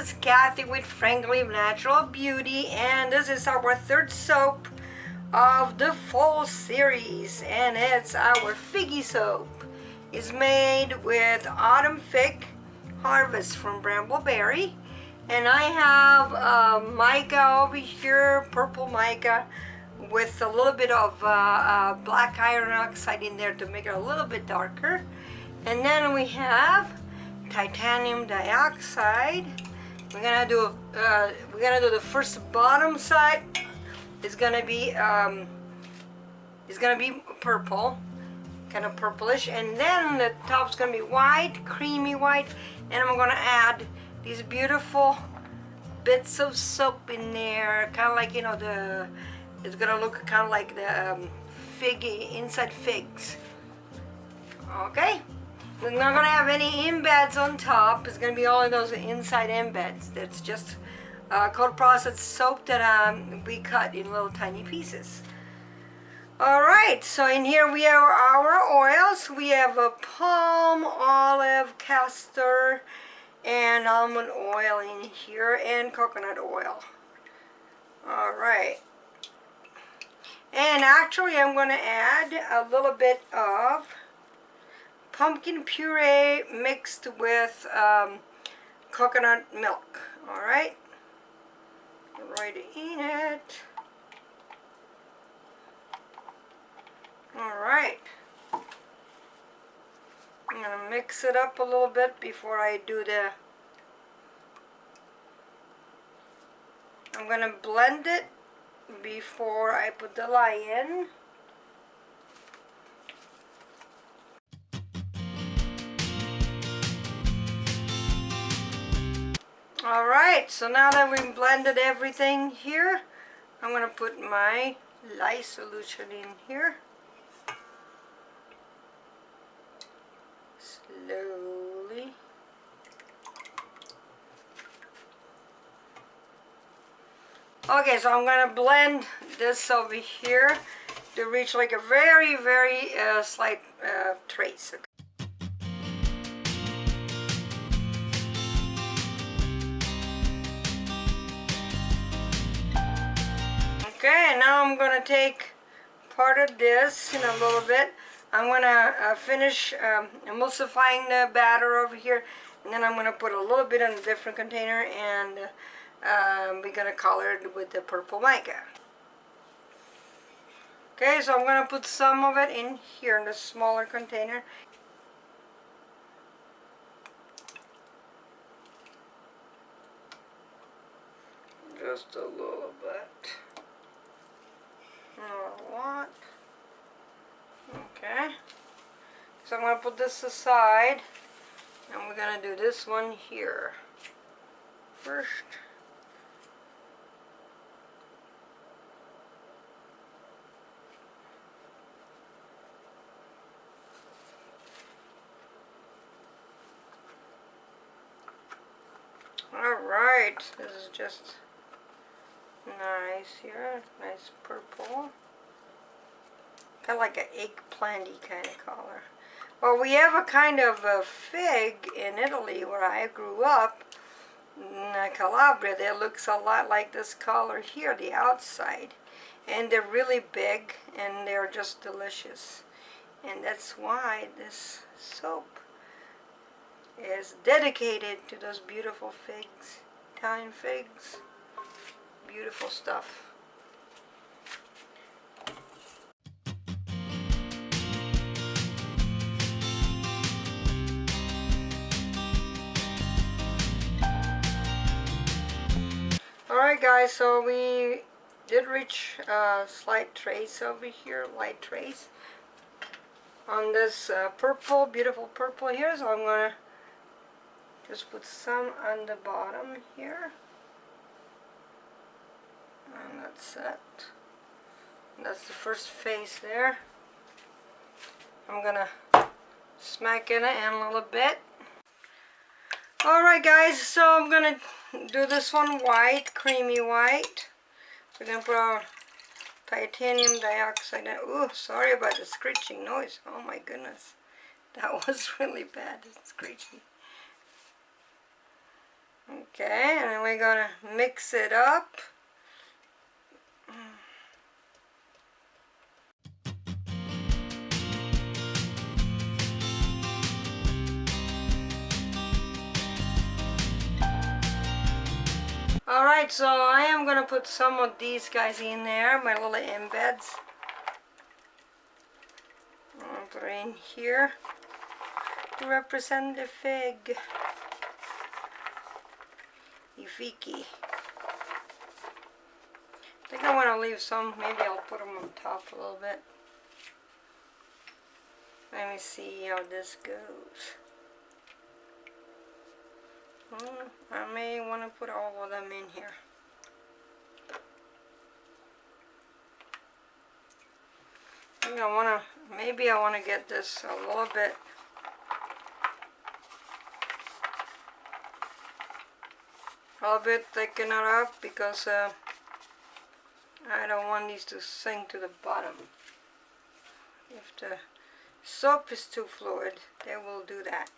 is Kathy with Frankly Natural Beauty, and this is our third soap of the fall series, and it's our figgy soap. It's made with autumn fig harvest from Brambleberry, and I have mica over here, purple mica, with a little bit of black iron oxide in there to make it a little bit darker. And then we have titanium dioxide. We're gonna do the first bottom side. It's gonna be purple, kind of purplish, and then the top's gonna be white, creamy white, and I'm gonna add these beautiful bits of soap in there, kind of like, you know, it's gonna look kind of like the figgy inside figs. Okay. We're not gonna have any embeds on top. It's gonna be all of those inside embeds. That's just cold processed soap that we cut in little tiny pieces. All right, so in here we have our oils. We have a palm, olive, castor, and almond oil in here, and coconut oil. All right. And actually I'm gonna add a little bit of pumpkin puree mixed with coconut milk. All right, right in it. All right, I'm gonna mix it up a little bit before I do I'm gonna blend it before I put the lye in. Alright, so now that we've blended everything here, I'm going to put my lye solution in here. Slowly. Okay, so I'm going to blend this over here to reach like a very, very slight trace. Okay, now I'm going to take part of this in a little bit. I'm going to finish emulsifying the batter over here, and then I'm going to put a little bit in a different container, and we're going to color it with the purple mica. Okay, so I'm going to put some of it in here in the smaller container. Just a little bit. Not a lot. Okay. So I'm going to put this aside, and we're going to do this one here first. Alright, this is just nice here, nice purple. Kind of like an eggplanty kind of color. Well, we have a kind of a fig in Italy where I grew up, in Calabria, that looks a lot like this color here, the outside. And they're really big, and they're just delicious. And that's why this soap is dedicated to those beautiful figs, Italian figs. Beautiful stuff. Alright guys, so we did reach a slight trace over here, light trace on this purple, beautiful purple here, so I'm going to just put some on the bottom here. And that's it. That's the first face there. I'm gonna smack it in a little bit. Alright guys, so I'm gonna do this one white, creamy white. We're gonna put our titanium dioxide in. Ooh, sorry about the screeching noise. Oh my goodness. That was really bad, screeching. Okay, and then we're gonna mix it up. Alright, so I am gonna put some of these guys in there, my little embeds. I'll put it in here to represent the fig. Ifiki. I think I want to leave some, maybe I'll put them on top a little bit. Let me see how this goes. I may want to put all of them in here. I think I want to, maybe I want to get this a little bit thicken it up because I don't want these to sink to the bottom. If the soap is too fluid, they will do that.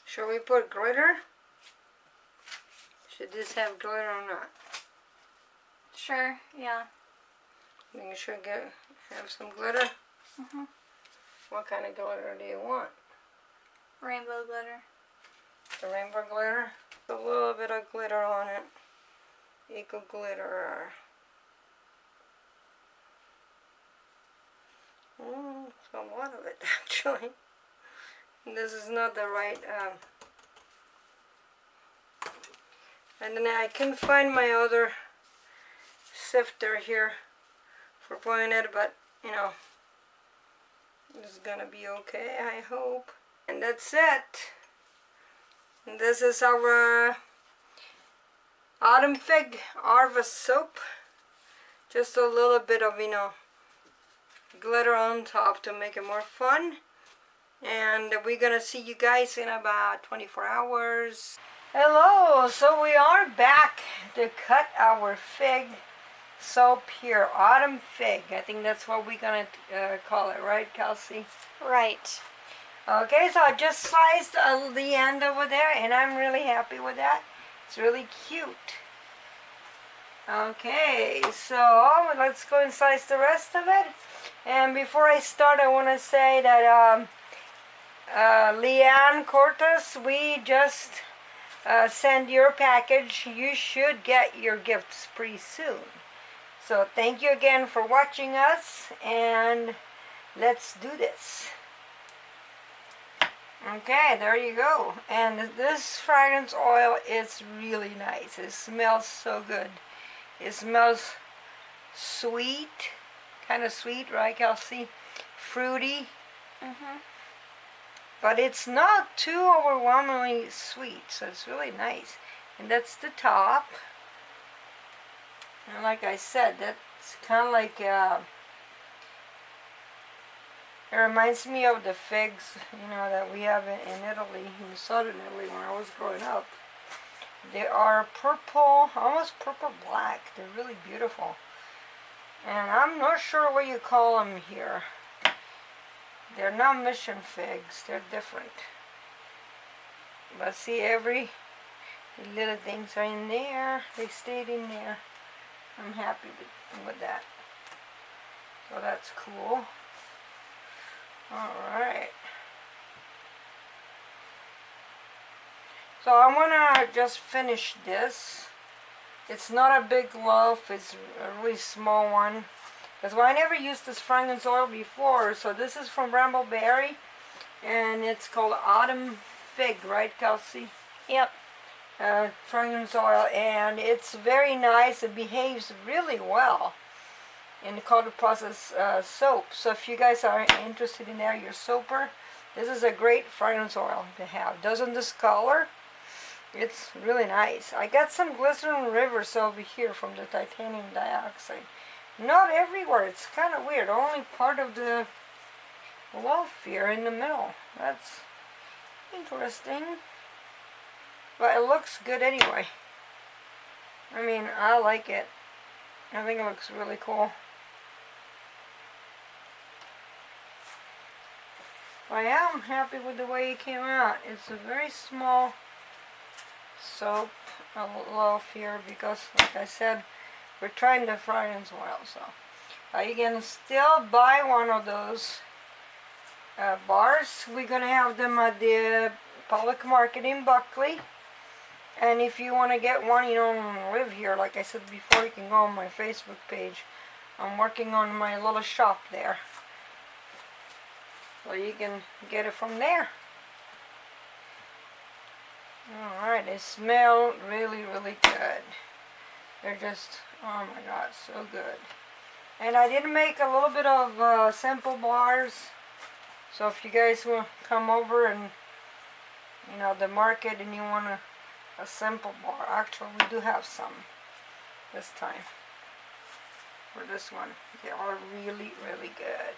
Should we put glitter? Should this have glitter or not? Sure, yeah. I think it should have some glitter. What kind of glitter do you want? Rainbow glitter. The rainbow glitter? A little bit of glitter on it. Eco glitter. It's a lot of it actually. This is not the right and then I can find my other sifter here for putting it, but you know, it's gonna be okay, I hope. And that's it. And this is our autumn fig Arva soap. Just a little bit of, you know, glitter on top to make it more fun. And we're gonna see you guys in about 24 hours. Hello, so we are back to cut our fig soap here, autumn fig. I think that's what we're gonna call it, right, Kelsey? Right. Okay, so I just sliced the end over there, and I'm really happy with that. It's really cute. Okay, so let's go and slice the rest of it. And before I start, I want to say that Leanne Cortes, we just send your package. You should get your gifts pretty soon. So thank you again for watching us, and let's do this. Okay, there you go. And this fragrance oil is really nice. It smells so good. It smells sweet, kind of sweet, right, Kelsey? Fruity. But it's not too overwhelmingly sweet, so it's really nice. And that's the top. And like I said, that's kind of like, it reminds me of the figs, you know, that we have in Italy, in southern Italy when I was growing up. They are purple, almost purple black. They're really beautiful. And I'm not sure what you call them here. They're not mission figs, they're different. But see, every The little things are in there. They stayed in there. I'm happy with that. So that's cool. Alright. So I want to just finish this. It's not a big loaf. It's a really small one. Because I never used this fragrance oil before. So this is from Brambleberry. And it's called Autumn Fig, right, Kelsey? Yep. Fragrance oil, and it's very nice. It behaves really well in the color process soap. So if you guys are interested in your soaper, this is a great fragrance oil to have. Doesn't discolor. It's really nice. I got some Glycerin River soap here from the titanium dioxide. Not everywhere. It's kind of weird. Only part of the loaf here in the middle. That's interesting. But it looks good anyway. I mean, I like it. I think it looks really cool. I am happy with the way it came out. It's a very small soap loaf here because, like I said, we're trying the fragrance oil. So you can still buy one of those bars. We're going to have them at the public market in Buckley. And if you want to get one, you don't live here, like I said before, you can go on my Facebook page. I'm working on my little shop there. So you can get it from there. Alright, they smell really, really good. They're just, oh my god, so good. And I did make a little bit of sample bars. So if you guys will come over and, you know, the market and you want to a sample bar. Actually, we do have some this time for this one. They are really, really good.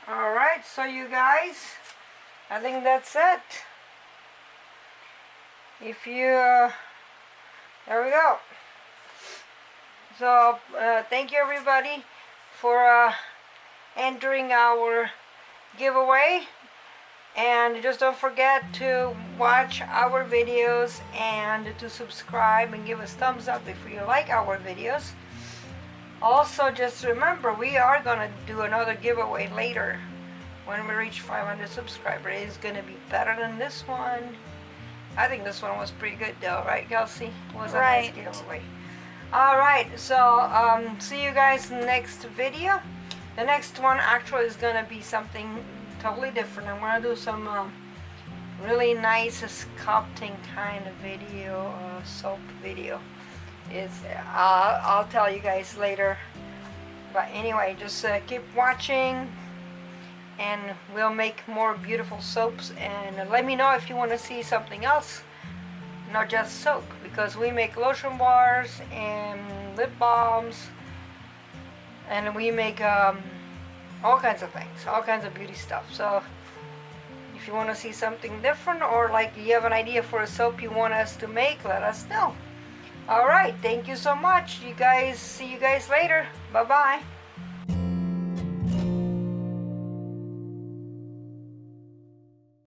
Alright, so you guys, I think that's it. If you, there we go. So, thank you everybody for entering our giveaway. And just don't forget to watch our videos and to subscribe and give us thumbs up if you like our videos. Also, just remember, we are going to do another giveaway later when we reach 500 subscribers. It's going to be better than this one. I think this one was pretty good though, right, Kelsey? It was a nice giveaway. Alright, so see you guys in the next video. The next one actually is going to be something totally different. I'm going to do some really nice sculpting kind of video, soap video. I'll tell you guys later. But anyway, just keep watching and we'll make more beautiful soaps. And let me know if you want to see something else, not just soap, because we make lotion bars and lip balms, and we make all kinds of things, all kinds of beauty stuff. So if you want to see something different, or like you have an idea for a soap you want us to make, let us know. Alright, thank you so much. You guys, see you guys later. Bye bye.